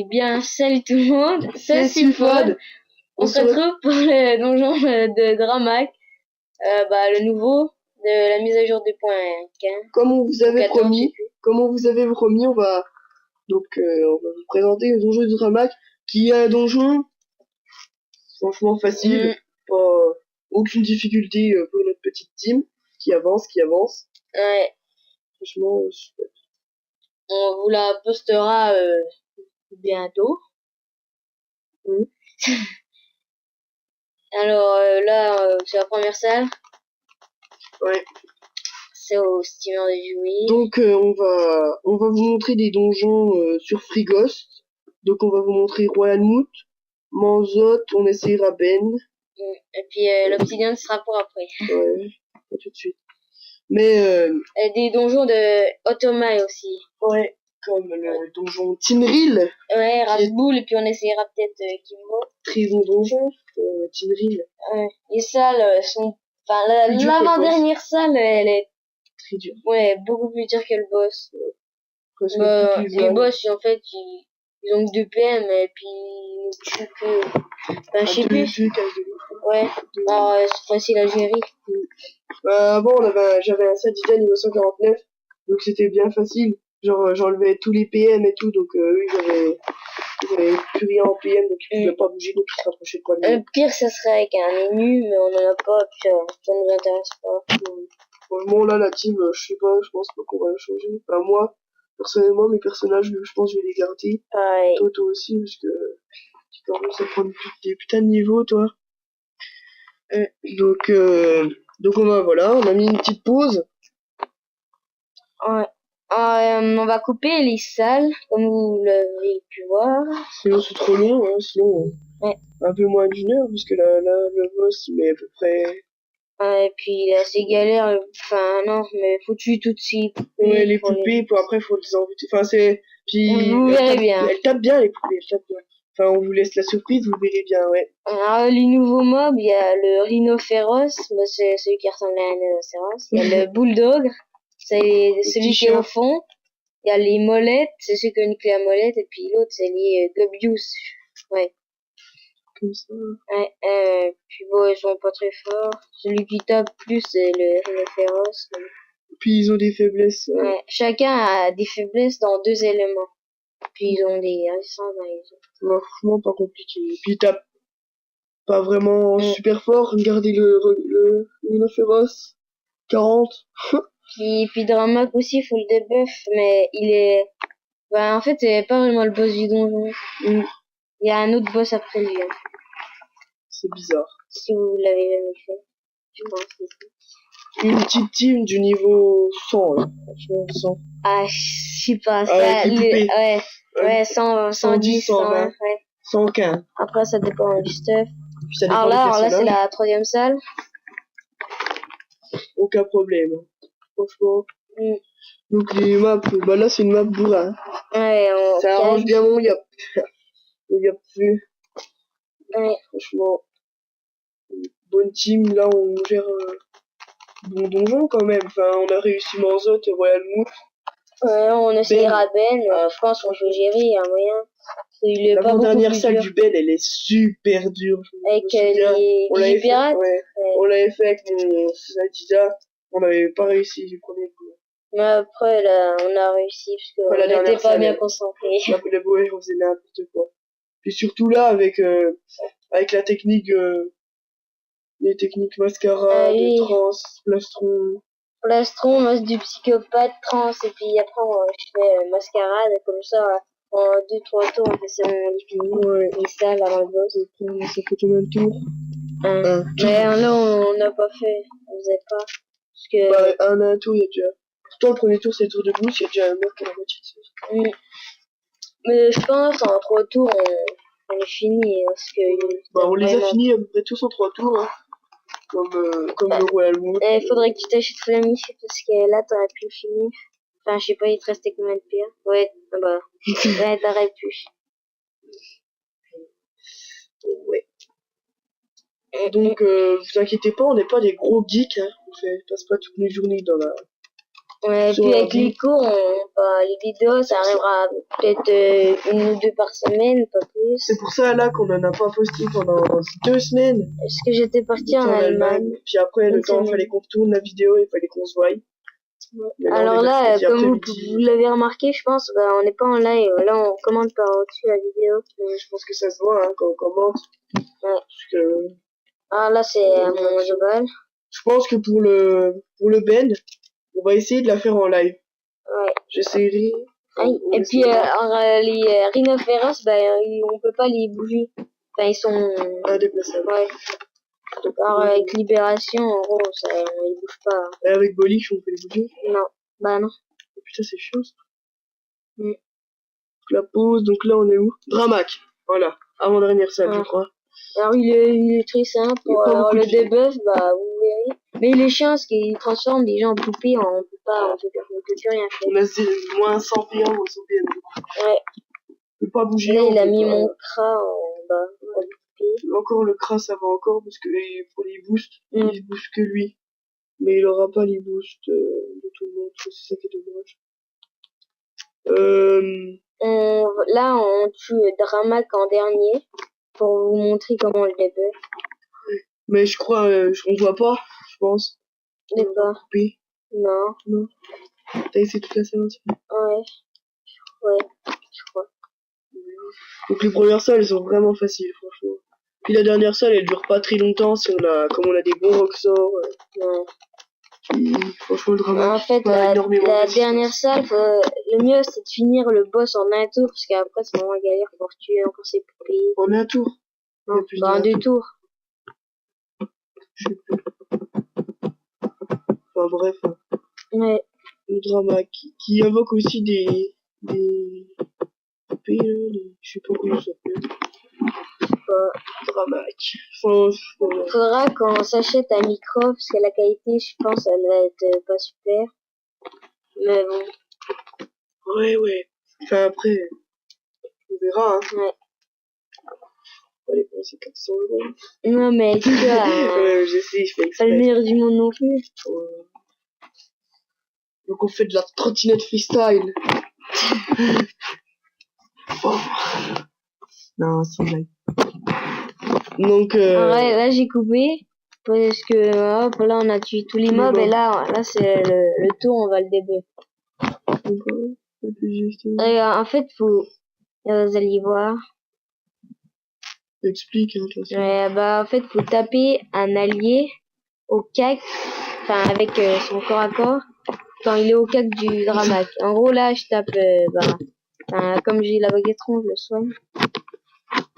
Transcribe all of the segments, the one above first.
Eh bien, salut tout le monde, C'est Sulfod. On se retrouve pour le donjon de Dramac, le nouveau de la mise à jour 2.15. Comme on vous avait 14, promis, on va vous présenter le donjon de Dramac, qui est un donjon franchement facile, pas aucune difficulté pour notre petite team qui avance. Ouais, Franchement, super. on vous la postera bientôt. Alors là, c'est la première salle. Ouais. C'est au steamer de jouer. Donc on va vous montrer des donjons sur Frigos. Donc on va vous montrer Royalmouth, Manzotte, on essaiera Ben. Et puis l'Obsidian sera pour après. Ouais, pas tout de suite. Mais des donjons de Ottomai aussi. ouais, comme le donjon Tinril. Ouais, Rasboul, et puis on essaiera peut-être Kimbo. Très bon donjon, Tinril. Ouais, les salles sont... Enfin, l'avant-dernière salle, elle est très dure. Ouais, beaucoup plus dure que le boss. Les boss, en fait, ils ont que 2 PM, et puis ils nous tuent que... Enfin, je sais plus. Ouais, alors c'est facile à gérer. Avant, j'avais un Sadida niveau 149, donc c'était bien facile. Genre, j'enlevais tous les PM et tout, donc eux, ils avaient plus rien en PM, donc ils pouvaient pas bouger, donc ils se rapprochaient pas de nous. Le pire, ça serait avec un menu, mais on en a pas, puis ça nous intéresse pas. Franchement, là, la team, je sais pas, je pense pas qu'on va la changer. Enfin, moi, personnellement, mes personnages, je pense que je vais les garder. Pareil. Toi aussi, parce que tu commences à prendre des putains de niveaux, toi. Donc on a mis une petite pause. Ouais. On va couper les salles, comme vous l'avez pu voir. Sinon c'est trop long, hein, sinon un peu moins d'une heure, puisque là, le boss il met à peu près... Et puis c'est galère, enfin non, mais faut tuer toutes ces poupées. Ouais, les poupées, puis après faut les embêter. Enfin c'est... Puis vous verrez bien. Elles tapent bien les poupées, elles tapent bien. Enfin on vous laisse la surprise, vous verrez bien, ouais. Alors les nouveaux mobs, il y a le rhinocéros, c'est celui qui ressemble à un rhinocéros. Il y a le bulldog, c'est celui qui est au fond. Il y a les molettes, c'est celui qui a une clé à molette, et puis l'autre c'est les Gobius. Ouais. Comme ça. Ouais, puis bon, ils sont pas très forts. Celui qui tape plus c'est le rhinocéros. Puis ils ont des faiblesses. Ouais, chacun a des faiblesses dans 2 éléments. Puis ils ont des résistances dans les autres. Ouais, franchement pas compliqué. Puis ils tapent pas vraiment super fort. Regardez le rhinocéros. 40. Puis Dramac aussi, il faut le debuff, mais il est... en fait, c'est pas vraiment le boss du donjon. Il y a un autre boss après lui. Hein. C'est bizarre. Si vous l'avez jamais fait, je pense que une petite team du niveau 100, hein. Franchement, 100. Ah, je sais pas, ça... Ouais, 110, 120, ouais. 115. Après, ça dépend du stuff. Ça dépend alors là, c'est la 3e salle. Aucun problème. Franchement. Donc les maps, là c'est une map bourrin. Ouais, ça arrange bien mon yap. Le yap plus. Ouais. Franchement. Bonne team, là on gère bon donjon quand même. Enfin, on a réussi Manzotte et Royalmouth. Ouais, on essaiera Ben. Je pense qu'on peut gérer, il y a un moyen. La dernière salle du Ben, elle est super dure. Avec les pirates. On l'avait fait avec mon Sadida. On n'avait pas réussi du premier coup. Mais après, là, on a réussi parce qu'on n'était pas bien concentrés. Après la bouée, on faisait n'importe quoi. Puis surtout là, avec la technique, les techniques mascara, trans, plastron. Plastron, moi du psychopathe, trans, et puis après je fais mascarade, comme ça, en 2-3 tours, on fait ça, on finit. Ouais. Et ça, avant le boss. Ça fait combien de tours? Mais là, on n'a pas fait, on faisait pas. Parce que... un tour, il y a déjà... Pourtant, le premier tour, c'est le tour de boost, il y a déjà un mort qui a la moitié de ça. Mais je pense, en 3 tours, on est fini, parce que... on les a finis à peu près tous en 3 tours, hein. Comme le Royalmouth. Il faudrait que tu t'achètes Flammy, parce que là, t'aurais pu le finir. Enfin, je sais pas, il te restait combien de pierres? Ouais, ouais, t'aurais pu. Ouais. Donc, vous inquiétez pas, on n'est pas des gros geeks, hein. On passe pas toutes les journées dans la Ouais, sur puis avec ordi. les cours, les vidéos, ça arrivera peut-être 1 ou 2 par semaine, pas plus. C'est pour ça là qu'on en a pas posté pendant 2 semaines. Parce que j'étais partie en Allemagne. Puis après, le Une temps, il semaine. fallait qu'on retourne la vidéo, il fallait qu'on se voie. Alors là, comme vous après-midi. l'avez remarqué, je pense, on n'est pas en live. Là, on commente par-dessus la vidéo. Je pense que ça se voit hein, quand on commente. Ouais. Parce que, Ah, là, c'est mon global. je pense que pour le Ben, on va essayer de la faire en live. Ouais. J'essaierai. Et puis, les rhinophéros, on peut pas les bouger. Enfin, ils sont indéplaçables. Ouais. Alors, avec Libération, en gros, ils bougent pas. Et avec Bolich, on peut les bouger? Non. Bah non. Oh, putain, c'est chiant ça. La pause, donc là on est où? Dramac. Voilà. Avant-dernière salle, je crois. Alors il est très simple. Pour le debuff, vous verrez. Mais il est chiant parce qu'il transforme les gens en poupées. On peut plus rien faire. On a moins 100 PM, moins 100 PM. Ouais. On peut pas bouger. Là, il a mis mon cras en bas. Encore le cras, ça va encore parce que pour les boosts, il booste que lui. Mais il aura pas les boosts de tout le monde. C'est ça qui est dommage. Là, on tue Dramac en dernier pour vous montrer comment le debuff. Mais je crois, on voit pas, je pense. Je sais pas. Non. Non. T'as essayé toute la salle entière? Ouais. Ouais, je crois. Donc les premières salles, elles sont vraiment faciles, franchement. Puis la dernière salle, elle dure pas très longtemps si comme on a des bons roxors. Ouais. Puis, franchement, le drama. En fait, la dernière salle, le mieux c'est de finir le boss en un tour, parce qu'après c'est vraiment galère pour tuer encore ses poupées. En un tour? Non, en 2 tours. Je sais plus. Enfin bref. Ouais. Le drama qui invoque aussi des poupées, je sais pas comment ça s'appelle. Dramac. Faudra qu'on s'achète un micro, parce que la qualité, je pense, elle va être pas super. Mais bon. Ouais. Enfin après, on verra, hein. Ouais. On va aller penser 400 €. Non, mais tu vois. Ouais, j'essaie, je fais exprès. Pas le meilleur du monde non plus. Donc on fait de la trottinette freestyle. Oh. Non, c'est une blague. Donc ouais, là j'ai coupé. Parce que hop, là on a tué tous les mobs et là c'est le tour, on va le débuff. En fait, vous allez voir. Explique, hein, de toute façon. Ouais, en fait, faut taper un allié au cac, enfin avec son corps à corps, quand il est au cac du Dramac. En gros, là, je tape, comme j'ai la baguette ronde, je le soigne.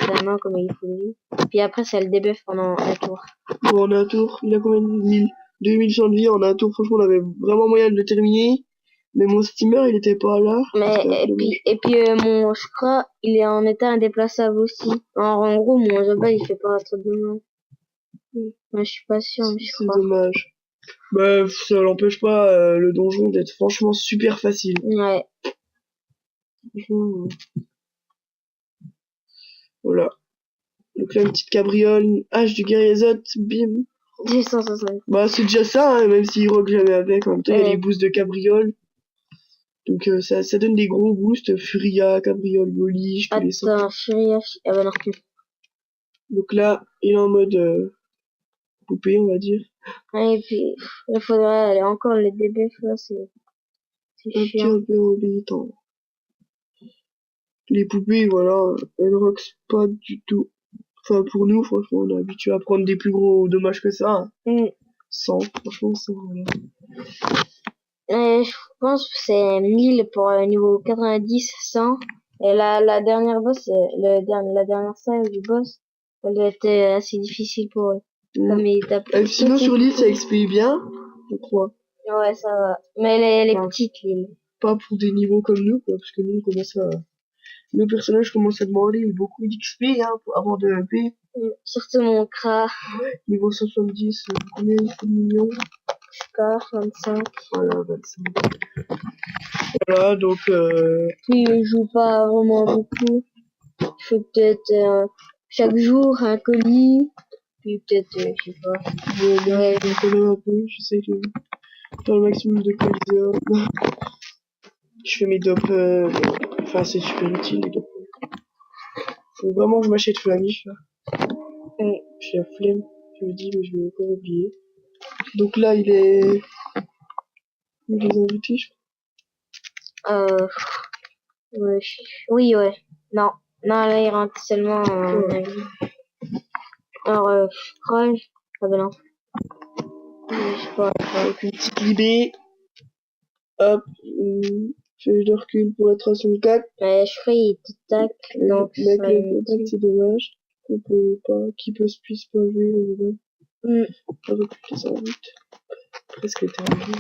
Vraiment, comme il faut lui. Puis après, ça le debuff pendant un tour. Bon, en un tour, il a combien de 2100 de vie en un tour, franchement, on avait vraiment moyen de le terminer. Mais mon steamer, il était pas là. Mais, et puis, mon, je crois, il est en état indéplaçable aussi. Alors, en gros, mon Zoba, il fait pas trop de mal. Mais je suis pas sûr, mais je crois. C'est dommage. Bah, ça n'empêche pas le donjon d'être franchement super facile. Ouais. Franchement, voilà. Donc là, une petite cabriole, une hache du guerrier Zot, bim. 260. Bah, c'est déjà ça, hein, même s'il rock jamais avec. En même temps, il y a les boosts de cabriole. Donc ça donne des gros boosts, Furia, Cabriole, Boliche, tous les sortes. Attends, Furia, ah bah non. Donc là, il est en mode poupée, on va dire. Et puis, il faudrait aller encore le debuff, là, c'est chiant. Un peu embêtant. Les poupées, voilà, elles roxent pas du tout. Enfin, pour nous, franchement, on est habitué à prendre des plus gros dommages que ça. 100, franchement, 100, voilà. Je pense que c'est 1000 pour le niveau 90, 100. Et la dernière boss, la dernière salle du boss, elle doit être assez difficile pour eux. Comme il tape. Sinon, sur l'île, ça explie bien, je crois. Ouais, ça va. Mais elle est petite, l'île. Pas pour des niveaux comme nous, quoi, parce que nous, on commence à... Nos personnages commencent à demander beaucoup d'XP, hein, avant de MP. Surtout mon Kra. Niveau 70, combien il faut de millions? Score, 25. Voilà, 25. Voilà, donc Puis je joue pas vraiment beaucoup. Je fais peut-être chaque jour un colis. Puis peut-être, je sais pas. Ouais, quand même un peu, j'essaie de Faire le maximum de collisions. Je fais mes dopes, enfin c'est super utile les dopes. Faut vraiment que je m'achète Flamif là. J'ai la flemme, je me dis mais je vais encore oublier. Donc là il est... Il est invités je Ouais, oui, ouais. Non, là, il rentre seulement alors, je crois... Ah ben non. Je sais pas. avec une petite libé. Hop, feuille de recul pour être à son 4. Ouais, je crois qu'il te tac. Donc, mec, c'est dommage. On peut pas, qui peut se puisse pas jouer, pas reculer ça vite. Presque terminé.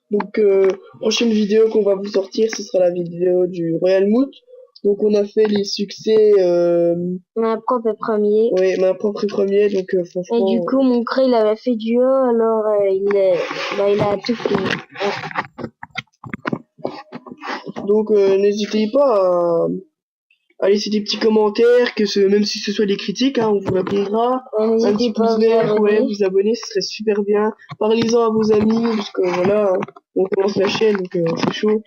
Donc, prochaine vidéo qu'on va vous sortir, ce sera la vidéo du Royal Moot. Donc, on a fait les succès, ma propre premier. Ouais, ma propre premier, donc, franchement. Et du coup, mon cré, il avait fait du haut, alors, il a tout fini. Donc, n'hésitez pas à laisser des petits commentaires, même si ce soit des critiques, hein, on vous répondra. Un petit pouce vert, ouais, vous abonner, ce serait super bien. Parlez-en à vos amis, parce que voilà, on commence la chaîne, donc c'est chaud.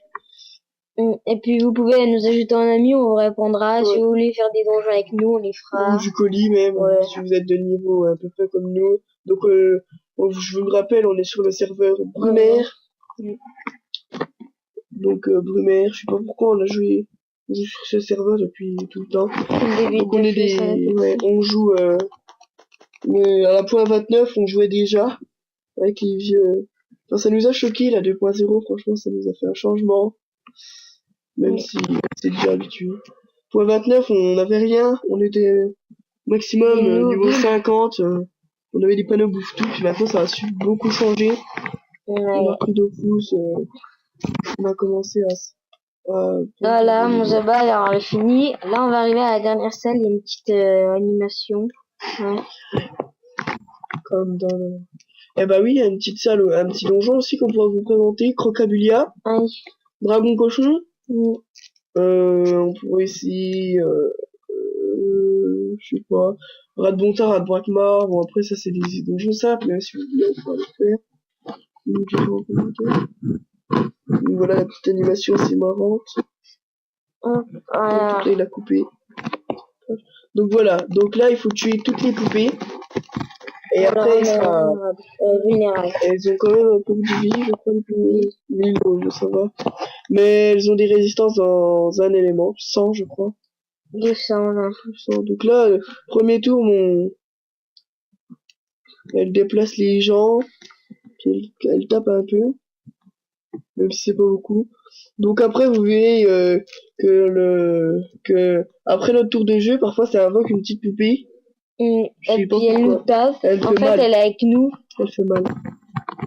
Et puis vous pouvez nous ajouter en ami, on vous répondra. Si vous voulez faire des donjons avec nous, on les fera. Ou du colis même, si vous êtes de niveau à peu près comme nous. Donc, je vous le rappelle, on est sur le serveur Brumaire. Donc, Brumaire, je sais pas pourquoi on joue sur ce serveur depuis tout le temps. Donc on est on joue à la point 29, on jouait déjà avec les vieux. Enfin, ça nous a choqué la 2.0, franchement ça nous a fait un changement. Même si c'est déjà habitué. Point 29, on n'avait rien, on était maximum niveau 50, on avait des panneaux bouffe tout, puis maintenant ça a beaucoup changé. On a pris 2 pouces, on a commencé à voilà, mon Zaba, alors on est fini. Là, on va arriver à la dernière salle, il y a une petite animation. Ouais. Comme dans le... Eh bah oui, il y a une petite salle, un petit donjon aussi qu'on pourra vous présenter. Crocabulia. Oui. Dragon cochon. On pourrait essayer... je sais pas. Rat de Bontard, Rat de Braquemar. Bon, après, ça, c'est des donjons simples, mais si vous voulez, on pourra le faire. Donc, voilà, la petite animation, c'est marrante. Donc, là, il a coupé. Donc voilà, donc là il faut tuer toutes les poupées. Et après elles ont quand même un peu de vie, je crois, les poupées. 1000, ça va. Mais elles ont des résistances dans un élément, 100 je crois. 200. Donc là, premier tour, elle déplace les gens, puis elle tape un peu, même si c'est pas beaucoup. Donc après vous verrez que après notre tour de jeu, parfois ça invoque une petite poupée. Et puis elle nous tape. En fait, elle est avec nous. Elle fait mal.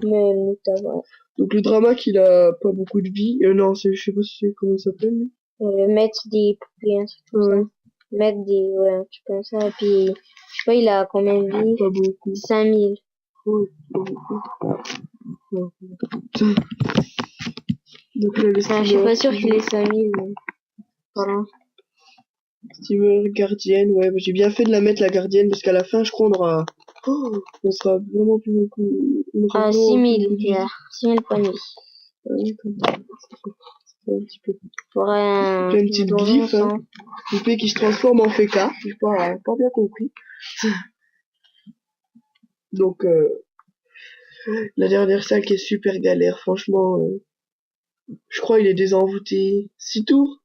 Mais elle nous tape, ouais. Donc le drama qu'il a pas beaucoup de vie. Non, je sais pas comment ça s'appelle. Le maître des poupées, un truc comme ça. Maître des... Ouais, un truc comme ça. Et puis, je sais pas, il a combien de vie? Pas beaucoup. 5000. Ouais, pas beaucoup. Donc là, je suis pas sûr qu'il ait 5000. Voilà. Steamer gardienne, ouais, j'ai bien fait de la mettre la gardienne parce qu'à la fin, je crois, on sera vraiment plus beaucoup. 6000, 6000 points de vie. Oui, comme ça. Un petit peu. Pour une petite glyphe, hein. Poupée qui se transforme en féca. J'ai pas bien compris. Donc, la dernière salle qui est super galère, franchement, je crois il est désenvoûté. 6 tours?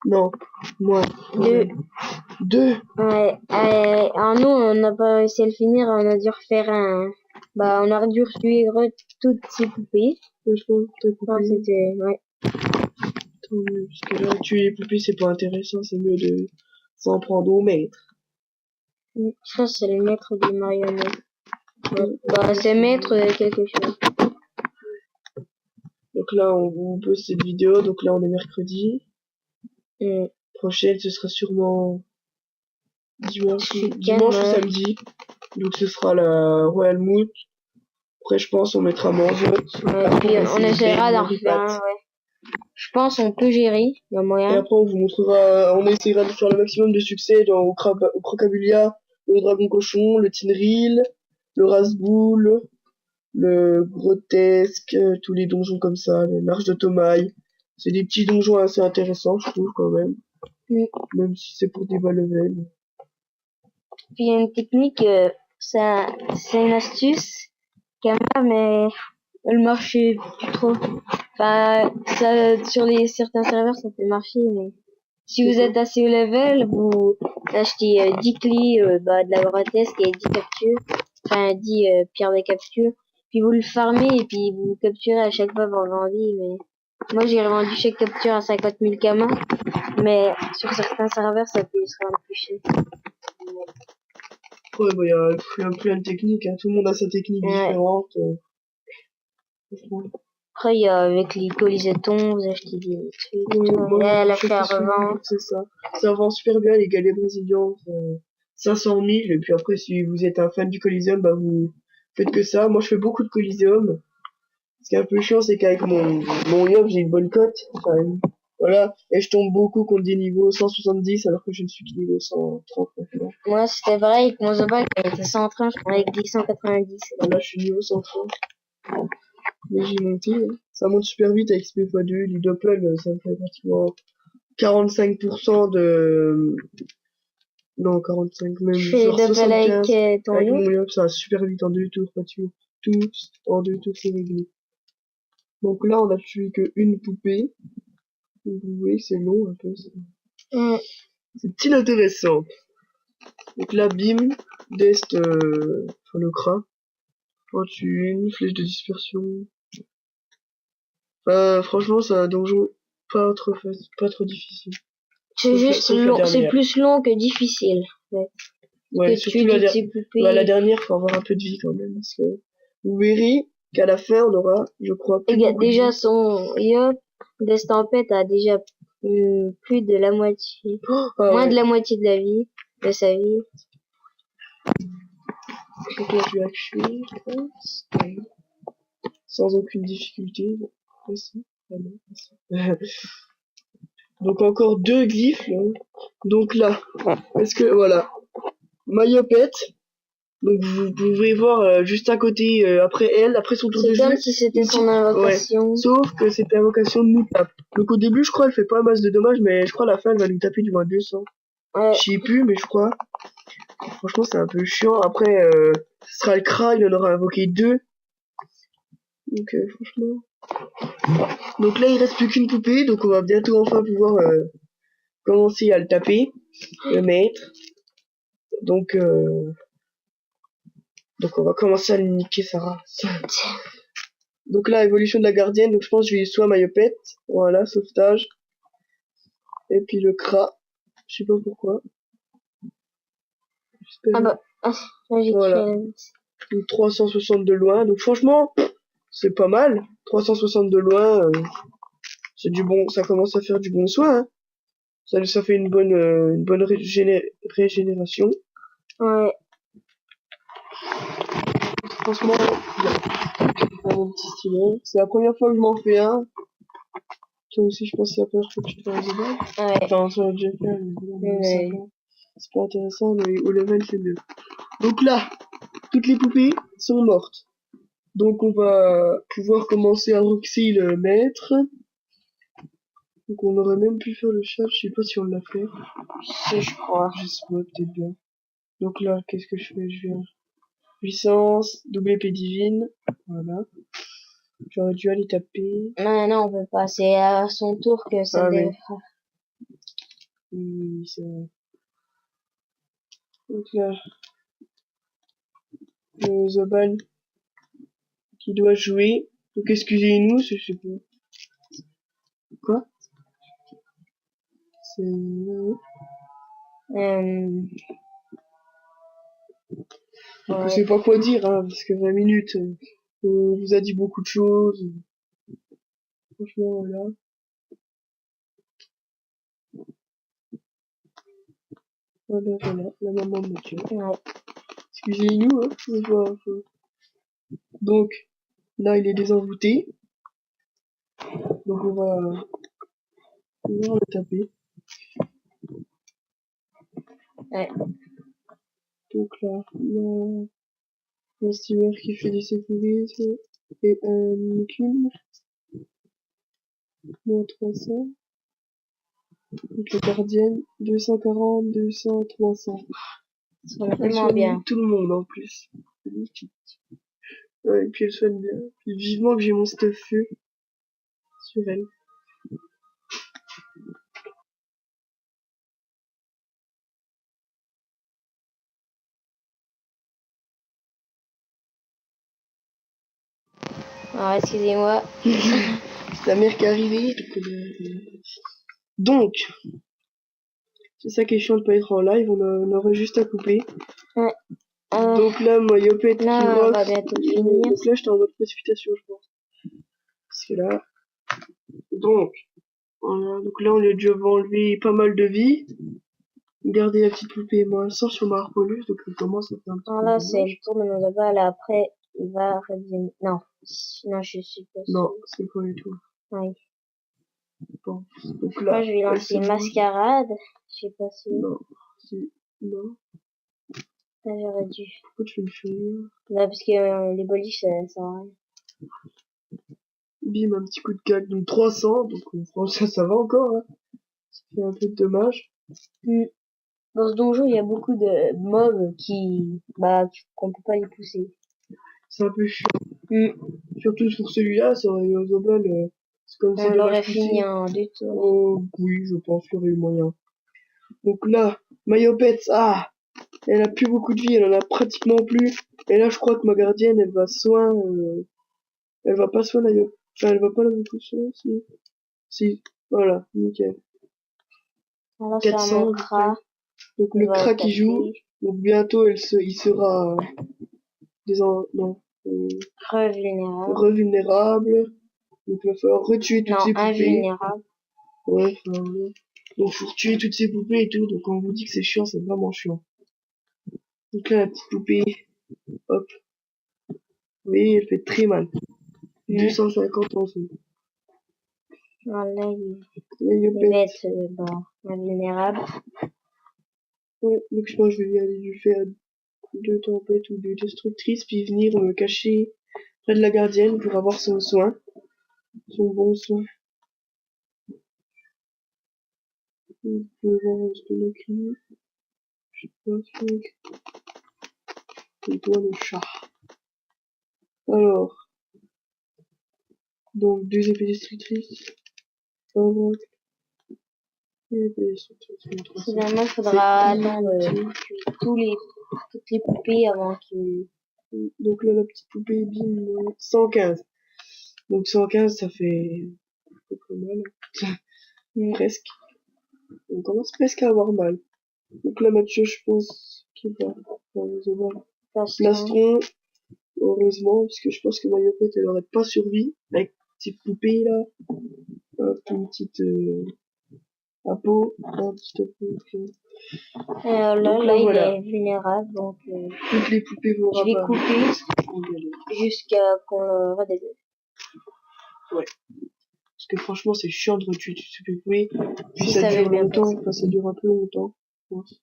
Non, moins. 2. Ouais, alors nous, on n'a pas réussi à le finir, on a dû refaire on a dû tuer toutes ces poupées. C'était, ouais. Parce que là, tuer les poupées, c'est pas intéressant, c'est mieux de s'en prendre au maître. Je pense que c'est le maître des marionnettes. Ouais. C'est maître quelque chose. Donc là, on vous pose cette vidéo, donc là, on est mercredi. Prochaine, ce sera sûrement dimanche ou samedi. Donc ce sera la Royal Moot. Après, je pense, on mettra Mangeotte. Puis on essaiera d'en refaire un, ouais. Je pense on peut gérer, il y a moyen. Et après, on vous montrera, on essaiera de faire le maximum de succès au Crocabulia, le dragon cochon, le Tinril, le Rasboul, le Grotesque, tous les donjons comme ça, l'Arche de Tomaille. C'est des petits donjons assez intéressants, je trouve, quand même. Même si c'est pour des bas levels. Puis il y a une technique, c'est une astuce qu'elle mais elle marchait plus trop. Enfin, ça, sur certains serveurs, ça peut marcher, mais si vous êtes assez haut level, vous achetez 10 clés de la grotesque et 10 captures, enfin 10 pierres de capture, puis vous le farmez et puis vous capturez à chaque fois pour vendre. Mais moi j'ai revendu chaque capture à 50 000 kamas, mais sur certains serveurs ça peut se rendre plus cher. Ouais, bah, il y a plein de techniques, hein. Tout le monde a sa technique différente. Après, il y a avec les colisatons, vous achetez des trucs, elle a fait à revendre. C'est ça. Ça vend super bien, les galets brésiliens, 500 000, et puis après, si vous êtes un fan du Coliseum, bah, vous faites que ça. Moi, je fais beaucoup de Coliseum. Ce qui est un peu chiant, c'est qu'avec mon yop, j'ai une bonne cote. Enfin, voilà. Et je tombe beaucoup contre des niveaux 170, alors que je ne suis que niveau 130 maintenant. Moi, c'était pareil avec mon Zobal, qui était 130, je prenais avec 190. Là, je suis niveau 130. Mais j'ai monté, hein. Ça monte super vite avec XP x2, les doppel, ça me fait pratiquement 45% de... Non, 45, même genre 75. Avec ton avec yop. mon yop, ça va super vite en 2 tours, pratiquement. Tous, en 2 tours, c'est réglé. Donc là, on a tué qu'une poupée. Vous voyez, c'est long un peu. C'est inintéressant. Donc là, bim, Dest, enfin le crat. On tue une, flèche de dispersion. Franchement, c'est un donjon pas trop facile, pas trop difficile. C'est juste long, c'est plus long que difficile. Ouais, surtout la dernière, faut avoir un peu de vie quand même, parce que vous verrez qu'à la fin, on aura, je crois, plus déjà son yop d'estampette a déjà plus de la moitié, moins de la moitié de la vie, de sa vie. Donc là, je vais acheter, je pense, sans aucune difficulté. Aussi. Donc encore 2 glyphes, là. Donc là, est-ce que, voilà, Mayopette. Donc vous pouvez voir juste à côté, après elle, après son tour de jeu. C'est comme si c'était son invocation. Ouais. Sauf que cette invocation nous tape. Donc au début, je crois, elle fait pas un masse de dommages, mais je crois à la fin, elle va lui taper du moins 200. Je sais plus, mais je crois. Franchement, c'est un peu chiant. Après, ce sera le Kra, il en aura invoqué 2. Donc franchement. Donc là, il reste plus qu'une poupée, donc on va bientôt enfin pouvoir commencer à le taper, le mettre. Donc on va commencer à le niquer sa race. Donc là, évolution de la gardienne, donc je pense que je vais soit Mayopette, voilà, sauvetage. Et puis le Kra, je sais pas pourquoi. Voilà. Donc 360 de loin, donc franchement, c'est pas mal. 360 de loin, c'est du bon, ça commence à faire du bon soin, hein. Ça fait une bonne régénération. Ouais. Franchement, mon petit stylo. C'est la première fois que je m'en fais un. Toi aussi, je pense que c'est la première fois que tu te fais un Zobal. Ouais. Enfin, ça va déjà faire, mais c'est pas intéressant, mais au level, c'est mieux. Donc là, toutes les poupées sont mortes. Donc on va pouvoir commencer à Roxy le maître. Donc on aurait même pu faire le chat, je sais pas si on l'a fait. Si, je crois. Je sais pas, peut-être bien. Donc là, qu'est-ce que je fais? Je viens puissance, double épée divine, voilà. J'aurais dû aller taper. Non, on peut pas. C'est à son tour que ça devrait faire. Oui, c'est vrai. Donc là, le Zobal qui doit jouer. Donc excusez-nous, je sais pas. Quoi? C'est... Je sais pas quoi dire, hein, parce que 20 minutes, on vous a dit beaucoup de choses. Franchement, voilà. Voilà, la maman me tue. Ouais. Excusez-nous, hein. Donc, là, il est désenvoûté. Donc, on va le taper. Ouais. Donc là, on a un steamer qui fait du secourisme et un unicum. Moins 300. Donc la gardienne, 240, 200, 300. Ça va Elle tellement soigne bien. tout le monde en plus. Ouais, et puis elle soigne bien. Puis vivement que j'ai mon stuff feu sur elle. Alors, excusez-moi. C'est la mère qui est arrivée. Donc, c'est ça qui est chiant de pas être en live, on aurait juste à couper. Ouais. Donc là, moi, Yopet qui Là, on rock. va bientôt finir. Donc là, j'étais en mode précipitation, je pense. Parce que là, donc, voilà. Donc là, on lui a déjà enlevé pas mal de vie. Regardez la petite poupée, moi, elle sort sur ma harponeuse, donc elle commence à faire un petit Alors peu là, de c'est dommage. le tour de nos balles. Après, il va revenir. Non. Non, je suis pas sûre. Non, c'est pas du tout. Oui. Bon. Donc là, Moi, je vais elle se lancer bouge. mascarade. Je sais pas si. Non, c'est... Non, Là, j'aurais dû. pourquoi tu fais une feuille? Là, parce que les boliches, ça sert à rien. Bim, un petit coup de cac, donc 300, donc franchement, ça va encore, hein. Ça fait un peu de dommage. Dans ce donjon, il y a beaucoup de mobs qu'on peut pas les pousser. C'est un peu chiant. Surtout pour celui-là, ça aurait eu un global, c'est comme On c'est l'aurait dommage fini poussé. en 2 tours. Oh, oui, je pense qu'il y aurait eu moyen. Donc là, Mayopet, elle a plus beaucoup de vie, elle en a pratiquement plus. Et là, je crois que ma gardienne, elle va soin, elle va pas soin la enfin, elle va pas la mettre soin, si. Si, voilà, nickel. Alors, ça 400, montrera. donc Il le va crack qui joue, attaquer. donc bientôt il sera non, Revulnérable. revulnérable. Donc il va falloir retuer toutes Non, ces poupées. invulnérable. Ouais, enfin, ouais. Donc faut retuer toutes ces poupées et tout, donc quand on vous dit que c'est chiant, c'est vraiment chiant. Donc là la petite poupée, hop, vous voyez, elle fait très mal. 250 en dessous. Voilà, Là, il il va pète. être invulnérable. Ouais, donc je pense que je vais aller lui faire 2 tempêtes ou 2 destructrices, puis venir me cacher près de la gardienne pour avoir son soin. Son bon soin. Vous pouvez voir ce qu'on a écrit. Je sais pas, truc. Et toi le chat. Alors, donc 2 épées destructrices. Un roc. Et épée destructrice. Finalement, il faudra attendre toutes les poupées avant qu'ils... Donc là, la petite poupée, bim, 115. Donc 115, ça fait un peu plus mal. Presque. On commence presque à avoir mal. Donc là, Mathieu, je pense qu'il va faire les ovales. Plastron, heureusement, parce que je pense que Mayopet, elle aurait pas survécu avec petite poupée là. Hop, une petite apo, un petit apo. Là, Donc là, il voilà. est vulnérable, donc Toutes les poupées vont je vais rabattre. couper jusqu'à qu'on le redéveloppe. Ouais. Parce que franchement, c'est chiant de retuer toutes ces poupées. Puis Si ça ça dure avait bien longtemps, passé. enfin ça dure un peu longtemps. Je pense.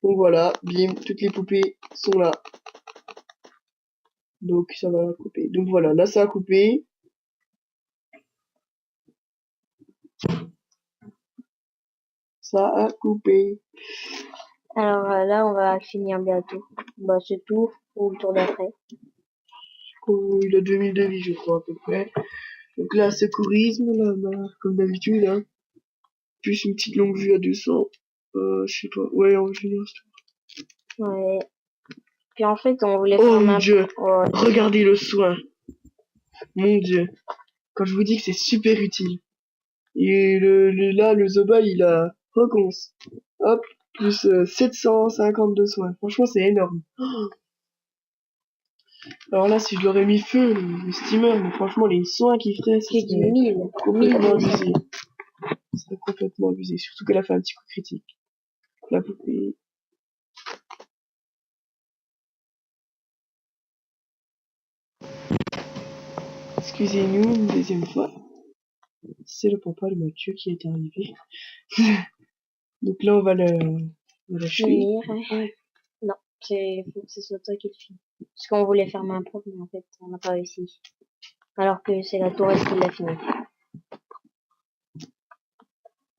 Donc voilà, bim, toutes les poupées sont là. Donc ça va couper. Donc voilà, là ça a coupé. Ça a coupé. Alors là, on va finir bientôt. Bah, ce tour ou le tour d'après. Oh, il a 2000 de vie, je crois, à peu près. Donc là, secourisme, là, comme d'habitude, hein. Plus une petite longue vue à 200. Je sais pas. Ouais, on va finir ce tour. Ouais. Puis en fait, on voulait Oh faire mon dieu. Oh, Regardez le soin. Mon dieu. Quand je vous dis que c'est super utile. Et là, le Zobal, il a recommence. Hop, plus 752 soins. Franchement, c'est énorme. Alors là, si je l'aurais mis feu, le steamer, mais franchement, les soins qu'il ferait, j'ai dit serait 1000. complètement abusé. Ce serait complètement abusé. Surtout qu'elle a fait un petit coup critique. La poupée. Excusez-nous une deuxième fois. C'est le papa de Mathieu qui est arrivé. Donc là, on va la tuer. Finir. Non. Faut que ce soit toi qui le finis. Parce qu'on voulait faire main propre, mais en fait, on n'a pas réussi. Alors que c'est la tourelle qui l'a fini.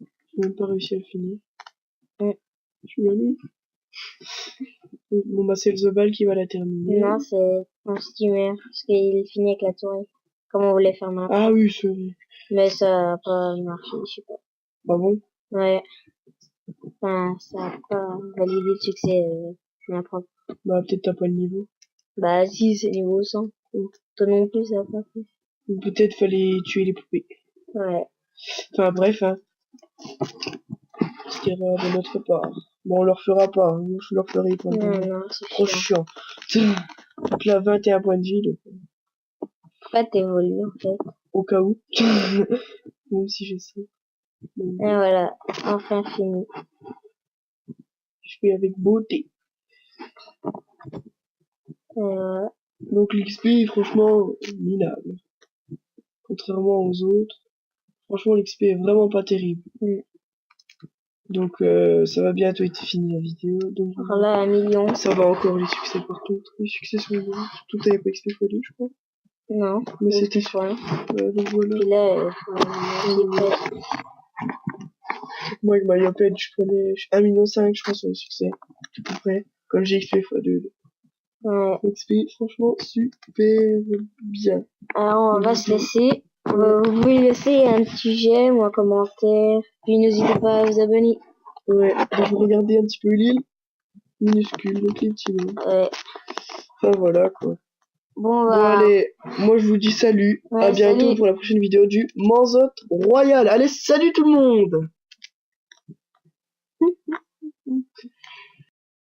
J'ai même pas réussi à le finir. Mm. Je suis allé. Bon, bah, c'est le Zobal qui va la terminer. Non, c'est un steamer. Parce qu'il finit avec la tourelle. Comme on voulait faire main propre. Ah oui, c'est vrai. Mais ça a pas marché, je sais pas. Ah bon? Ouais. Enfin, ça a pas validé le succès, main propre. Bah, peut-être t'as pas le niveau. Bah, si, c'est niveau 100. Toi non plus, ça a pas fait. Ou peut-être fallait tuer les poupées. Ouais. Enfin, bref, hein. Petite erreur de notre part. Bon, on leur fera pas, hein. Je leur ferai pas. Non, c'est Trop chiant. chiant. Donc là, 21 points de vie, donc, Pas t'évoluer, en fait. au cas où. Même si je sais. Donc, Et voilà. Enfin fini. je fais avec beauté. Voilà. Donc l'XP, franchement, minable. Contrairement aux autres. Franchement, l'XP est vraiment pas terrible. Mm. Donc, ça va bientôt être fini la vidéo. Donc, Alors là, 1 million. ça va encore les succès par contre. Les succès sont bons. Tout avait pas XP x2, je crois. Non. Mais juste c'était fois. donc voilà. Puis là, faut Moi, avec Marioped, je prenais 1,5 million, je crois, sur les succès. À peu près. Comme j'ai XP x2. ouais. XP, franchement, super bien. Alors, on va se laisser. Vous pouvez laisser un petit j'aime ou un commentaire. Puis n'hésitez pas à vous abonner. Ouais, donc regardez un petit peu l'île. Minuscule, donc les petits noms. Ouais. Enfin voilà quoi. Bon, Bon bah. allez, moi je vous dis salut. Ouais, À bientôt salut. pour la prochaine vidéo du Manzotte Royal. Allez, salut tout le monde!